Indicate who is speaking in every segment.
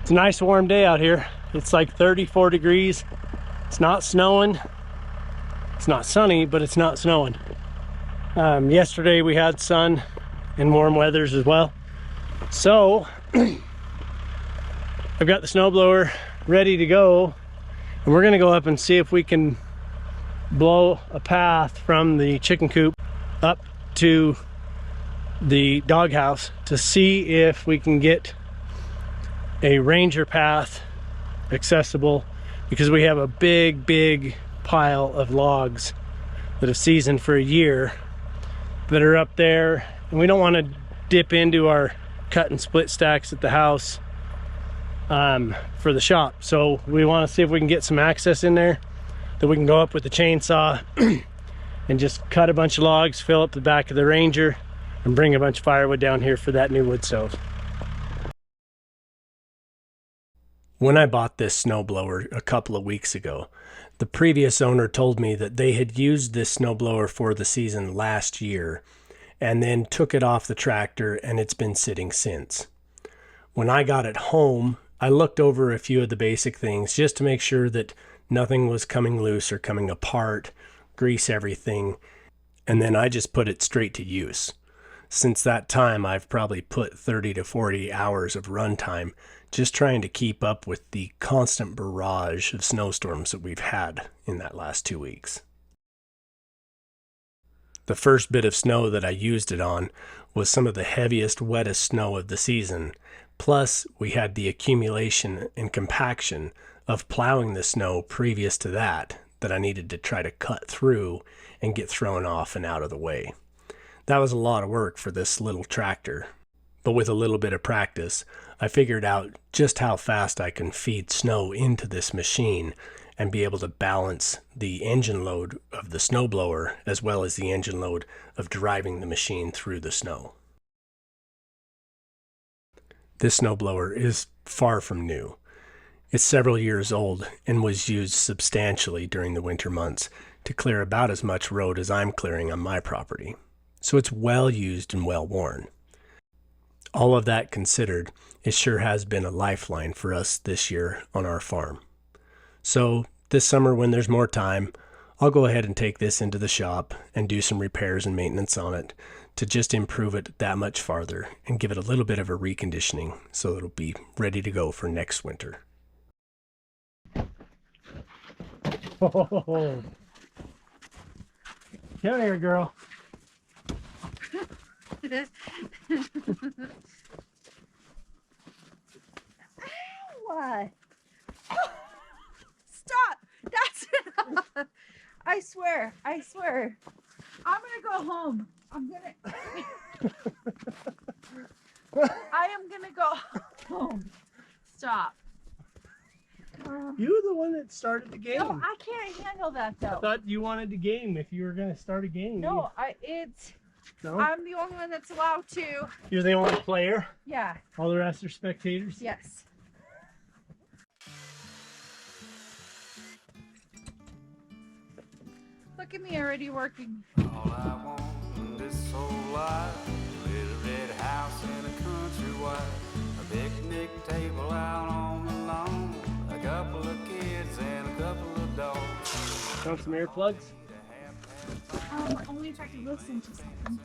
Speaker 1: It's a nice warm day out here. It's like 34 degrees. It's not snowing. It's not sunny, but it's not snowing. Yesterday we had sun and warm weathers as well. So I've got the snowblower ready to go, and we're gonna go up and see if we can blow a path from the chicken coop up to the doghouse to see if we can get a ranger path accessible, because we have a big pile of logs that have seasoned for a year that are up there, and we don't want to dip into our cut and split stacks at the house for the shop. So we want to see if we can get some access in there that we can go up with the chainsaw and just cut a bunch of logs, fill up the back of the Ranger, and bring a bunch of firewood down here for that new wood stove. When I bought this snowblower a couple of weeks ago, the previous owner told me that they had used this snowblower for the season last year and then took it off the tractor, and it's been sitting since. When I got it home, I looked over a few of the basic things just to make sure that nothing was coming loose or coming apart, grease everything, and then I just put it straight to use. Since that time, I've probably put 30 to 40 hours of runtime just trying to keep up with the constant barrage of snowstorms that we've had in that last 2 weeks. The first bit of snow that I used it on was some of the heaviest, wettest snow of the season. Plus, we had the accumulation and compaction of plowing the snow previous to that I needed to try to cut through and get thrown off and out of the way. That was a lot of work for this little tractor, but with a little bit of practice, I figured out just how fast I can feed snow into this machine and be able to balance the engine load of the snowblower as well as the engine load of driving the machine through the snow. This snowblower is far from new. It's several years old and was used substantially during the winter months to clear about as much road as I'm clearing on my property. So it's well used and well worn. All of that considered, it sure has been a lifeline for us this year on our farm. So this summer, when there's more time, I'll go ahead and take this into the shop and do some repairs and maintenance on it to just improve it that much farther and give it a little bit of a reconditioning so it'll be ready to go for next winter. Oh, come here, girl.
Speaker 2: What? Stop! That's enough. I swear. I'm gonna go home. I am gonna go home. Stop.
Speaker 1: You were the one that started the game.
Speaker 2: No, I can't handle that though.
Speaker 1: I thought you wanted the game if you were going to start a game.
Speaker 2: No,
Speaker 1: No?
Speaker 2: I'm the only one that's allowed to.
Speaker 1: You're the only player?
Speaker 2: Yeah.
Speaker 1: All the rest are spectators?
Speaker 2: Yes. Look at me already working.
Speaker 3: All I want this whole life, a little red house in a country wife, a picnic table out on the lawn, a couple of kids and a couple of dogs.
Speaker 1: Want some earplugs?
Speaker 2: Only if I can listen to something.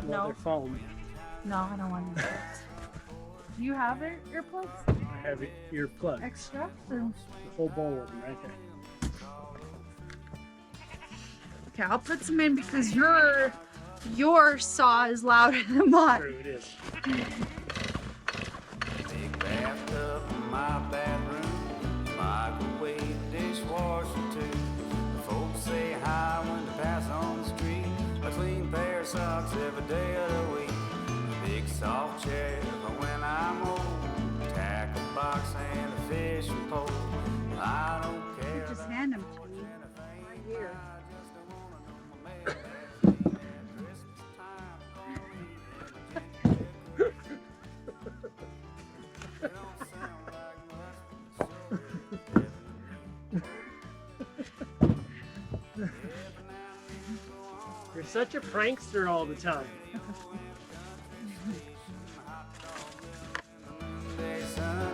Speaker 1: No. They're foam.
Speaker 2: No, I don't want to. Do you have earplugs?
Speaker 1: I have earplugs.
Speaker 2: Extra? Or...
Speaker 1: The whole bowl of them right there.
Speaker 2: Okay, I'll put some in because your saw is louder than mine.
Speaker 1: True, it is.
Speaker 3: Big bathtub in my bedroom, microwave, dishwasher too. The folks say hi when they pass on the street. A clean pair of socks every day of the week. A big soft chair for when I'm old. Tackle box and a fishing pole. I don't care.
Speaker 2: Just hand them to me. Right here.
Speaker 1: You're such a prankster all the time.
Speaker 3: Sun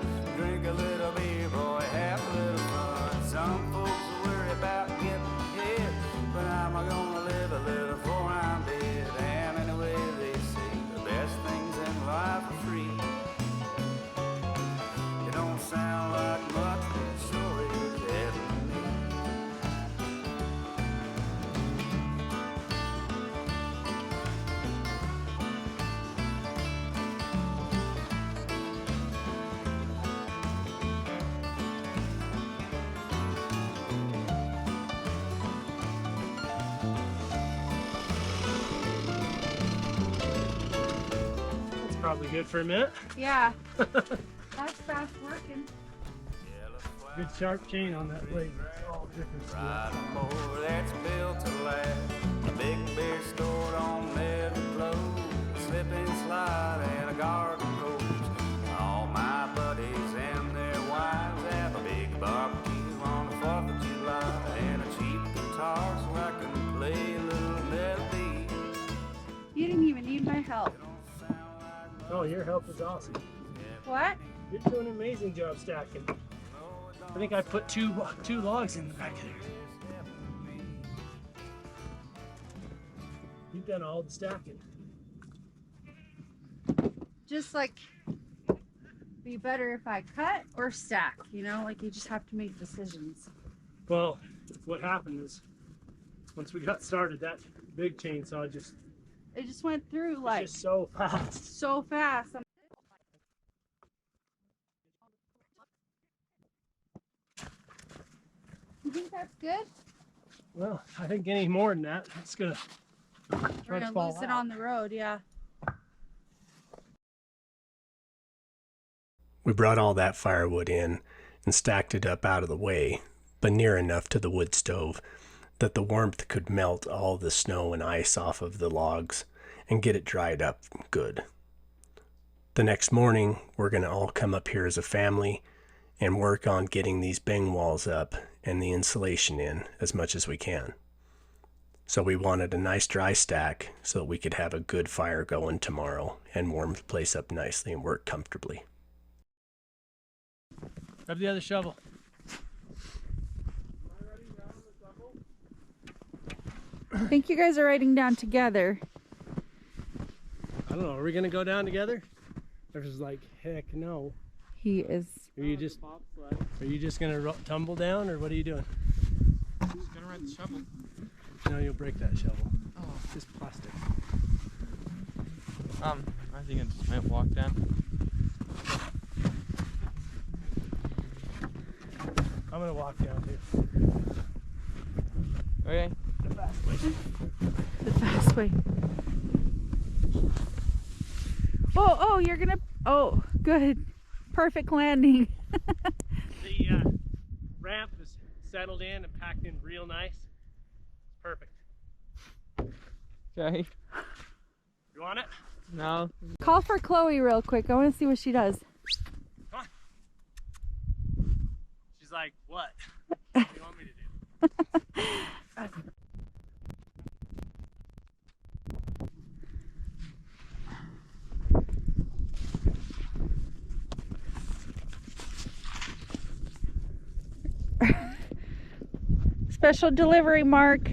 Speaker 1: probably good for a minute.
Speaker 2: Yeah. That's fast working.
Speaker 1: Good sharp chain on that blade. It's all different.
Speaker 3: Ride a mower that's built to last. A big beer stored on metal clothes. A slip and slide and a garden hose. All my buddies and their wives have a big barbecue on the 4th of July. And a cheap guitar so I can play a little melody.
Speaker 2: You didn't even need my help.
Speaker 1: Oh, your help is awesome.
Speaker 2: What?
Speaker 1: You're doing an amazing job stacking. I think I put two logs in the back of there. You've done all the stacking.
Speaker 2: Just like, be better if I cut or stack, you know? Like, you just have to make decisions.
Speaker 1: Well, what happened is, once we got started, that big chainsaw just
Speaker 2: It just went through like
Speaker 1: just so fast.
Speaker 2: so fast. You think that's good?
Speaker 1: Well, I think any more than that, it's gonna
Speaker 2: We're gonna lose it on the road, yeah.
Speaker 4: We brought all that firewood in and stacked it up out of the way, but near enough to the wood stove that the warmth could melt all the snow and ice off of the logs and get it dried up good. The next morning, we're going to all come up here as a family and work on getting these bing walls up and the insulation in as much as we can. So we wanted a nice dry stack so that we could have a good fire going tomorrow and warm the place up nicely and work comfortably.
Speaker 1: Grab the other shovel.
Speaker 2: I think you guys are writing down together.
Speaker 1: I don't know. Are we gonna go down together? Or is like, heck no.
Speaker 2: He is.
Speaker 1: Are you just gonna tumble down, or what are you doing?
Speaker 5: Who's gonna ride the shovel?
Speaker 1: No, you'll break that shovel.
Speaker 5: Oh,
Speaker 1: It's just plastic.
Speaker 5: I think I just might walk down.
Speaker 1: I'm gonna walk down too.
Speaker 5: Okay.
Speaker 1: The fast way.
Speaker 2: The fast way. Oh, you're gonna. Oh, good. Perfect landing.
Speaker 1: The ramp is settled in and packed in real nice. It's perfect.
Speaker 5: Okay.
Speaker 1: You want it?
Speaker 5: No.
Speaker 2: Call for Chloe real quick. I want to see what she does.
Speaker 1: Come on. She's like, what? What do you want me to do?
Speaker 2: Special delivery, Mark.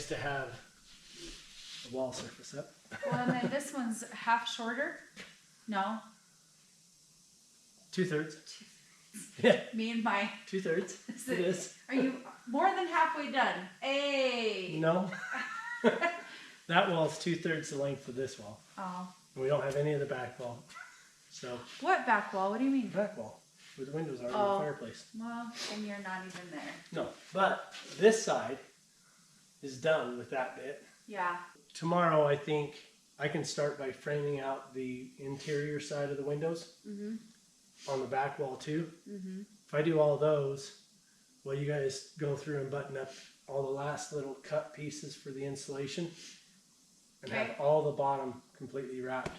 Speaker 1: nice to have a wall surface up.
Speaker 2: Well, and then this one's half shorter. No,
Speaker 1: 2/3. Yeah,
Speaker 2: me and my.
Speaker 1: 2/3. It is.
Speaker 2: Are you more than halfway done? Hey.
Speaker 1: No. That wall's 2/3 the length of this wall.
Speaker 2: Oh.
Speaker 1: And we don't have any of the back wall. So,
Speaker 2: What back wall? What do you mean?
Speaker 1: back wall, where the windows are in
Speaker 2: Oh.
Speaker 1: the fireplace.
Speaker 2: Well, and you're not even there.
Speaker 1: No, but this side is done with that bit.
Speaker 2: Yeah.
Speaker 1: Tomorrow, I think I can start by framing out the interior side of the windows on the back wall too. If I do all those, well, you guys go through and button up all the last little cut pieces for the insulation and have
Speaker 2: Okay.
Speaker 1: all the bottom completely wrapped.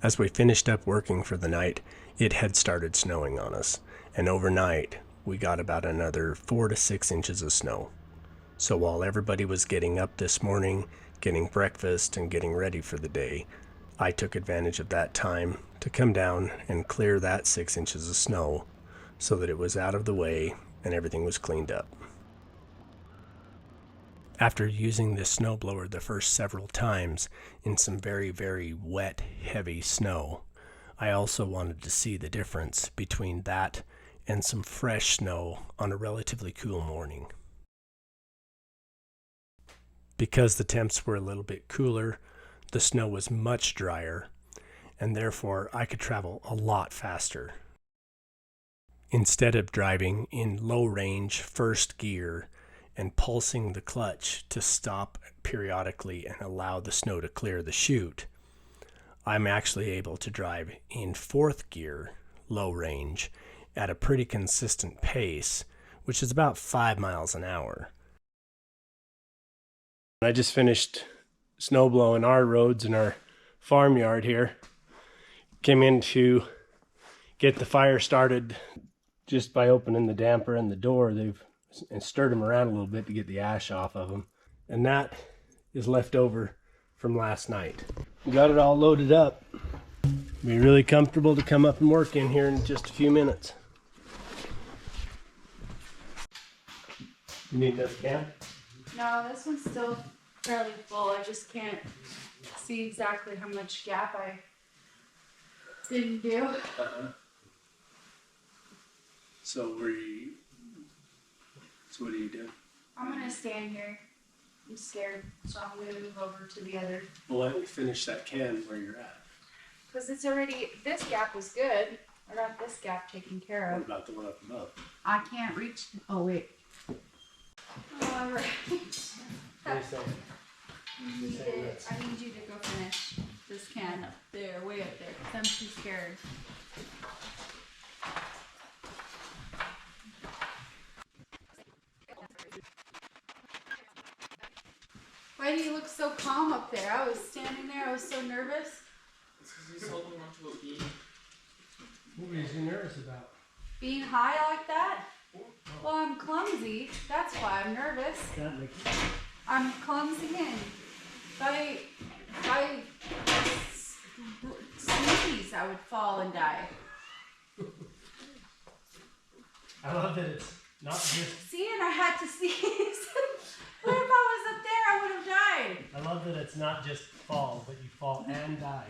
Speaker 4: As we finished up working for the night, it had started snowing on us, and overnight we got about another 4 to 6 inches of snow. So while everybody was getting up this morning, getting breakfast, and getting ready for the day, I took advantage of that time to come down and clear that 6 inches of snow so that it was out of the way and everything was cleaned up. After using this snowblower the first several times in some very, very wet, heavy snow, I also wanted to see the difference between that and some fresh snow on a relatively cool morning. Because the temps were a little bit cooler, the snow was much drier, and therefore I could travel a lot faster. Instead of driving in low range first gear and pulsing the clutch to stop periodically and allow the snow to clear the chute, I'm actually able to drive in fourth gear, low range, at a pretty consistent pace, which is about 5 miles an hour.
Speaker 1: I just finished snow blowing our roads in our farmyard here. Came in to get the fire started just by opening the damper and the door. They've stirred them around a little bit to get the ash off of them. And that is left over from last night. We got it all loaded up. Be really comfortable to come up and work in here in just a few minutes. You need another can?
Speaker 2: No, this one's still fairly full. I just can't see exactly how much gap I didn't do.
Speaker 1: So what do you do?
Speaker 2: I'm gonna stand here. I'm scared, so I'm gonna move over to the other.
Speaker 1: Well, why don't we finish that can where you're at?
Speaker 2: Because it's already, this gap was good. I got this gap taken care
Speaker 1: What
Speaker 2: of.
Speaker 1: about the one up above?
Speaker 2: I can't reach, oh wait. All right.
Speaker 1: What do you say?
Speaker 2: I need you to go finish this can up there, way up there, 'cause I'm too scared. Why do you look so calm up there? I was standing there, I was so nervous.
Speaker 5: It's because he's holding onto a beam.
Speaker 1: What were you nervous about?
Speaker 2: Being high like that? Well, I'm clumsy. That's why I'm nervous.
Speaker 1: That makes
Speaker 2: I'm clumsy and if I sneeze, I would fall and die.
Speaker 1: I love that it's not just.
Speaker 2: See, and I had to sneeze. What if I was up there? I would have died.
Speaker 1: I love that it's not just fall, but you fall and die.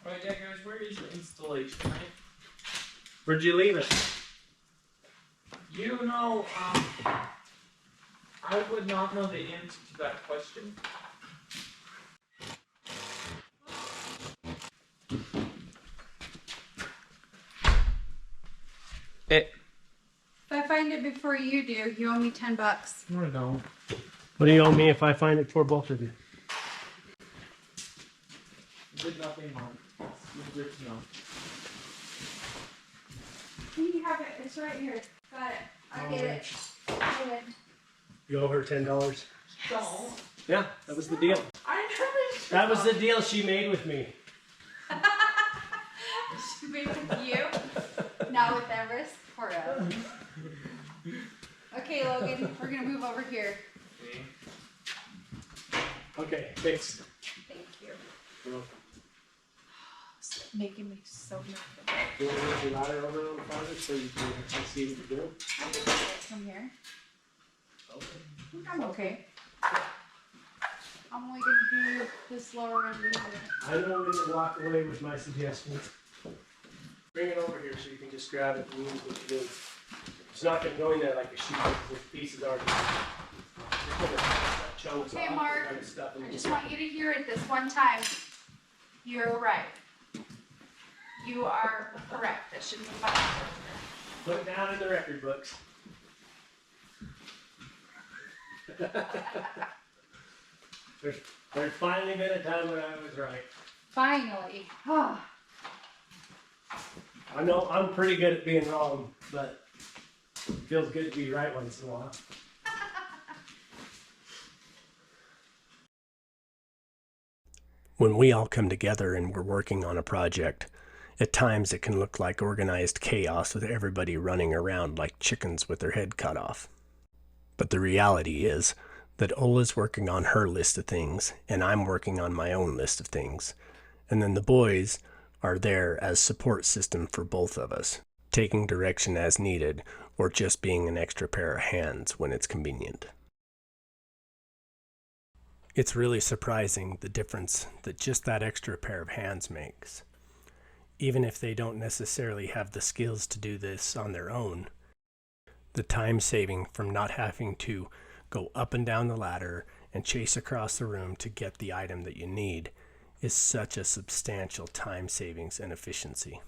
Speaker 5: Alright, yeah, guys, where is your installation, right?
Speaker 1: Where'd you leave it?
Speaker 5: You know, I would not know the answer to that question.
Speaker 2: If I find it before you do, you owe me $10.
Speaker 5: No, I don't.
Speaker 1: What do you owe me if I find it for both of you?
Speaker 5: You did nothing wrong. It's good to know.
Speaker 2: You have it. It's right here. Got it. I get it. I win.
Speaker 1: You owe her $10.
Speaker 5: Don't.
Speaker 1: Yeah, that was the deal.
Speaker 2: I never.
Speaker 1: That was the deal she made with me.
Speaker 2: Should be with you, not with Everest. Poor us. Okay, Logan, we're gonna move over here.
Speaker 5: Okay.
Speaker 1: Okay, fixed.
Speaker 2: Thank you.
Speaker 1: You're welcome.
Speaker 2: making me so nervous.
Speaker 1: You want to move your ladder over a little farther so you can actually see what you're doing?
Speaker 2: From here. I think I'm okay. I'm only gonna do this lower end here.
Speaker 1: I know when to walk away with my suggestions. Bring it over here so you can just grab it and use what you do. It's not going to go in there like a sheet with pieces already. Just gonna cut chunks
Speaker 2: Okay,
Speaker 1: off
Speaker 2: Mark,
Speaker 1: and stuff in
Speaker 2: I
Speaker 1: there.
Speaker 2: just want you to hear it this one time. You're right. You are correct. That shouldn't be fun.
Speaker 1: Put it down in the record books. There's finally been a time when I was right.
Speaker 2: Finally. Oh.
Speaker 1: I know I'm pretty good at being wrong, but it feels good to be right once in a while.
Speaker 4: When we all come together and we're working on a project, at times it can look like organized chaos with everybody running around like chickens with their head cut off. But the reality is that Ola's working on her list of things, and I'm working on my own list of things. And then the boys are there as support system for both of us, taking direction as needed, or just being an extra pair of hands when it's convenient. It's really surprising the difference that just that extra pair of hands makes. Even if they don't necessarily have the skills to do this on their own, the time saving from not having to go up and down the ladder and chase across the room to get the item that you need is such a substantial time savings and efficiency.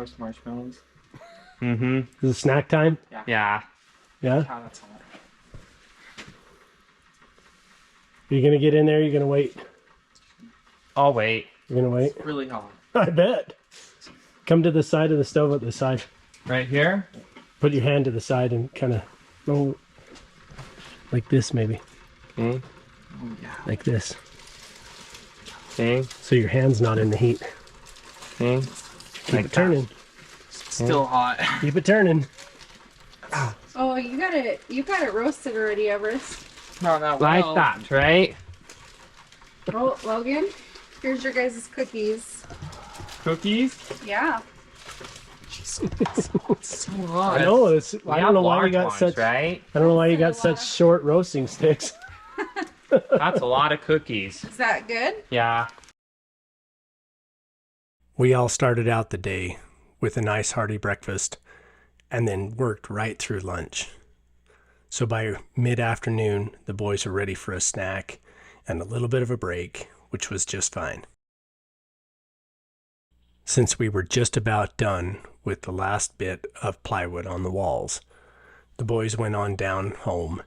Speaker 5: roast marshmallows.
Speaker 6: Mm-hmm.
Speaker 1: Is it snack time?
Speaker 6: Yeah.
Speaker 1: Yeah?
Speaker 5: God, that's hot.
Speaker 1: You gonna get in there? You gonna wait?
Speaker 6: I'll wait.
Speaker 1: You're gonna wait?
Speaker 5: It's really hot.
Speaker 1: I bet. Come to the side of the stove at the side.
Speaker 6: Right here?
Speaker 1: Put your hand to the side and kind of go like this, maybe.
Speaker 6: Okay.
Speaker 5: Oh, yeah.
Speaker 1: Like this.
Speaker 6: Okay.
Speaker 1: So your hand's not in the heat.
Speaker 6: Okay.
Speaker 1: Keep
Speaker 6: Like
Speaker 1: it turning.
Speaker 5: It's still hot.
Speaker 1: Keep it turning.
Speaker 2: Oh, you got it roasted already, Everest.
Speaker 5: No, not
Speaker 6: Like
Speaker 5: well.
Speaker 6: that, right?
Speaker 2: Oh, Logan, here's your guys' cookies.
Speaker 6: Cookies?
Speaker 2: Yeah.
Speaker 5: It's so hot.
Speaker 1: I know. It's,
Speaker 6: We
Speaker 1: I
Speaker 6: have
Speaker 1: don't know why you
Speaker 6: large
Speaker 1: got
Speaker 6: ones,
Speaker 1: such.
Speaker 6: right?
Speaker 1: I don't know why you got
Speaker 2: So,
Speaker 1: such short roasting sticks.
Speaker 6: That's a lot of cookies.
Speaker 2: Is that good?
Speaker 6: Yeah.
Speaker 4: We all started out the day with a nice hearty breakfast and then worked right through lunch. So by mid-afternoon, the boys were ready for a snack and a little bit of a break, which was just fine. Since we were just about done with the last bit of plywood on the walls, the boys went on down home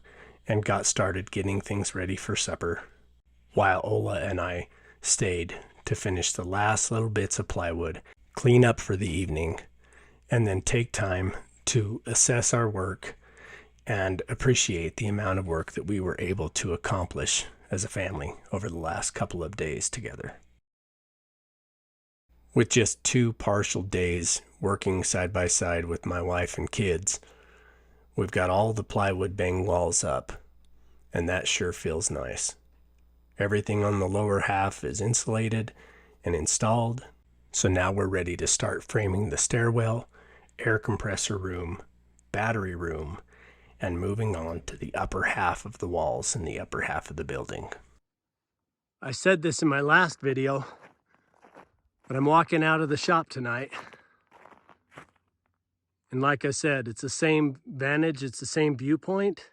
Speaker 4: and got started getting things ready for supper, while Ola and I stayed to finish the last little bits of plywood, clean up for the evening, and then take time to assess our work and appreciate the amount of work that we were able to accomplish as a family over the last couple of days together. With just 2 partial days working side by side with my wife and kids, we've got all the plywood bang walls up, and that sure feels nice. Everything on the lower half is insulated and installed, so now we're ready to start framing the stairwell, air compressor room, battery room, and moving on to the upper half of the walls in the upper half of the building.
Speaker 1: I said this in my last video, but I'm walking out of the shop tonight. And like I said, it's the same vantage, it's the same viewpoint.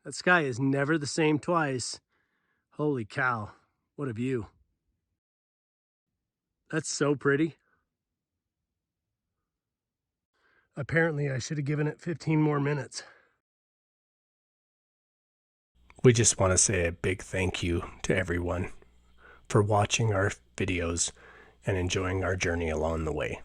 Speaker 1: That sky is never the same twice. Holy cow, what a view. That's so pretty. Apparently I should have given it 15 more minutes.
Speaker 4: We just want to say a big thank you to everyone for watching our videos and enjoying our journey along the way.